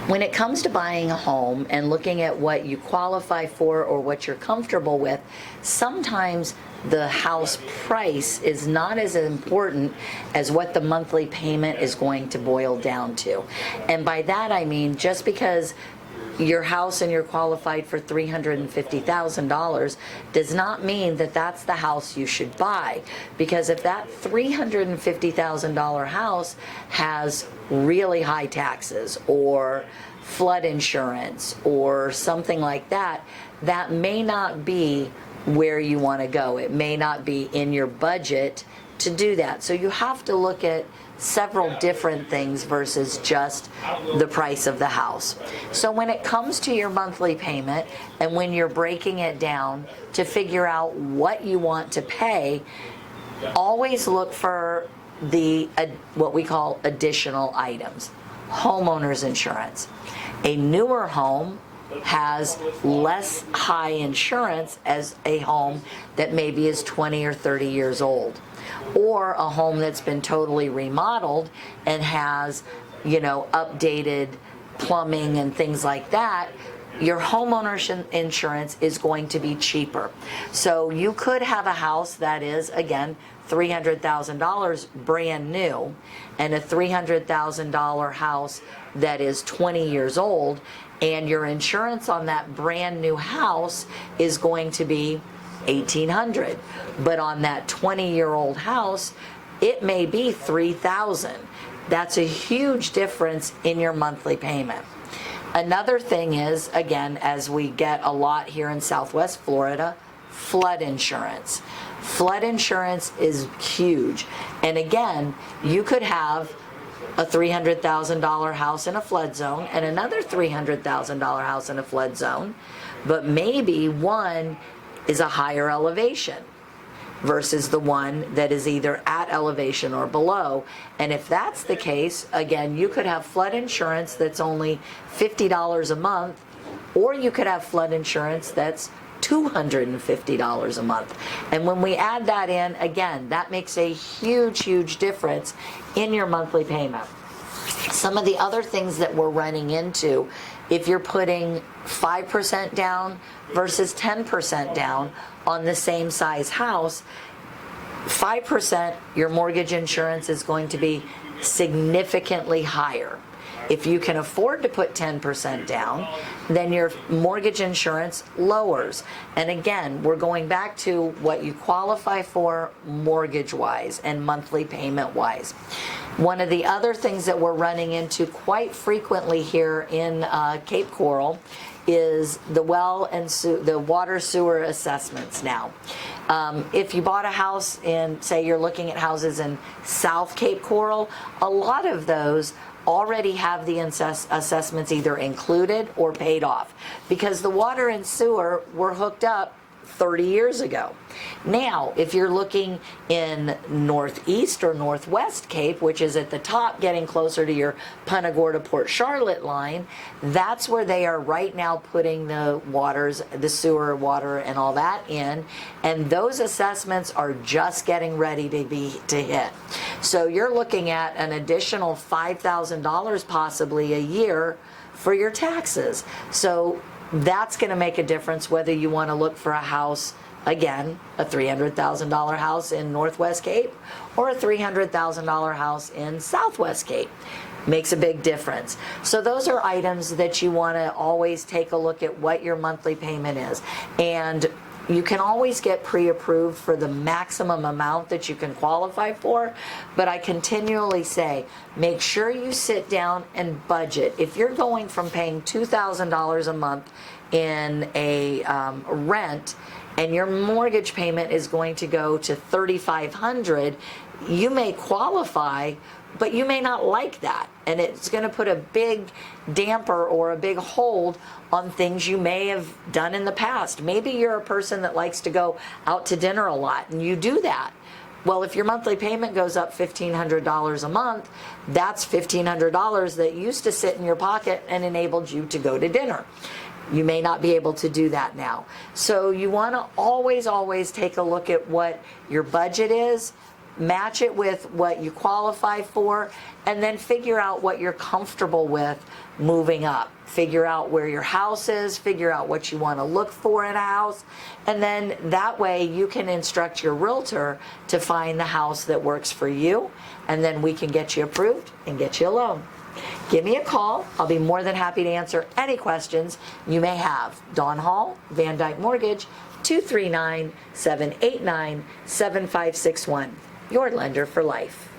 When it comes to buying a home and looking at what you qualify for or what you're comfortable with, sometimes the house price is not as important as what the monthly payment is going to boil down to. And by that I mean, just because your house and you're qualified for $350,000 does not mean that that's the house you should buy. Because if that $350,000 house has really high taxes or flood insurance or something like that, that may not be where you want to go. It may not be in your budget to do that. So you have to look at several different things versus just the price of the house. So when it comes to your monthly payment and when you're breaking it down to figure out what you want to pay, always look for the what we call additional items. Homeowners insurance. A newer home has less high insurance as a home that maybe is 20 or 30 years old. Or a home that's been totally remodeled and has, updated plumbing and things like that, your homeowner's insurance is going to be cheaper. So you could have a house that is, again, $300,000 brand new and a $300,000 house that is 20 years old, and your insurance on that brand new house is going to be $1,800, but on that 20-year-old house it may be $3,000. That's a huge difference in your monthly payment. Another thing is, again, as we get a lot here in Southwest Florida, flood insurance. Flood insurance is huge. And again, you could have a $300,000 house in a flood zone and another $300,000 house in a flood zone, but maybe one is a higher elevation versus the one that is either at elevation or below. And if that's the case, again, you could have flood insurance that's only $50 a month, or you could have flood insurance that's $250 a month. And when we add that in, again, that makes a huge, huge difference in your monthly payment. Some of the other things that we're running into, if you're putting 5% down versus 10% down on the same size house, 5%, your mortgage insurance is going to be significantly higher. If you can afford to put 10% down, then your mortgage insurance lowers. And again, we're going back to what you qualify for mortgage-wise and monthly payment-wise. One of the other things that we're running into quite frequently here in Cape Coral is the the water sewer assessments now. If you bought a house in, say you're looking at houses in South Cape Coral, a lot of those already have the assessments either included or paid off because the water and sewer were hooked up 30 years ago. Now, if you're looking in Northeast or Northwest Cape, which is at the top getting closer to your Punta Gorda Port Charlotte line, that's where they are right now putting the waters, the sewer water and all that in, and those assessments are just getting ready to hit. So you're looking at an additional $5,000 possibly a year for your taxes. So that's going to make a difference whether you want to look for a house, again, a $300,000 house in Northwest Cape or a $300,000 house in Southwest Cape. Makes a big difference. So those are items that you want to always take a look at what your monthly payment is. And you can always get pre-approved for the maximum amount that you can qualify for, but I continually say, make sure you sit down and budget. If you're going from paying $2,000 a month in a rent and your mortgage payment is going to go to $3,500, you may qualify, but you may not like that, and it's going to put a big damper or a big hold on things you may have done in the past. Maybe you're a person that likes to go out to dinner a lot, and you do that. Well, if your monthly payment goes up $1,500 a month, that's $1,500 that used to sit in your pocket and enabled you to go to dinner. You may not be able to do that now. So you want to always take a look at what your budget is, match it with what you qualify for, and then figure out what you're comfortable with moving up. Figure out where your house is, figure out what you want to look for in a house, and then that way you can instruct your realtor to find the house that works for you, and then we can get you approved and get you a loan. Give me a call. I'll be more than happy to answer any questions you may have. Dawn Hall, Van Dyke Mortgage, 239-789-7561. Your lender for life.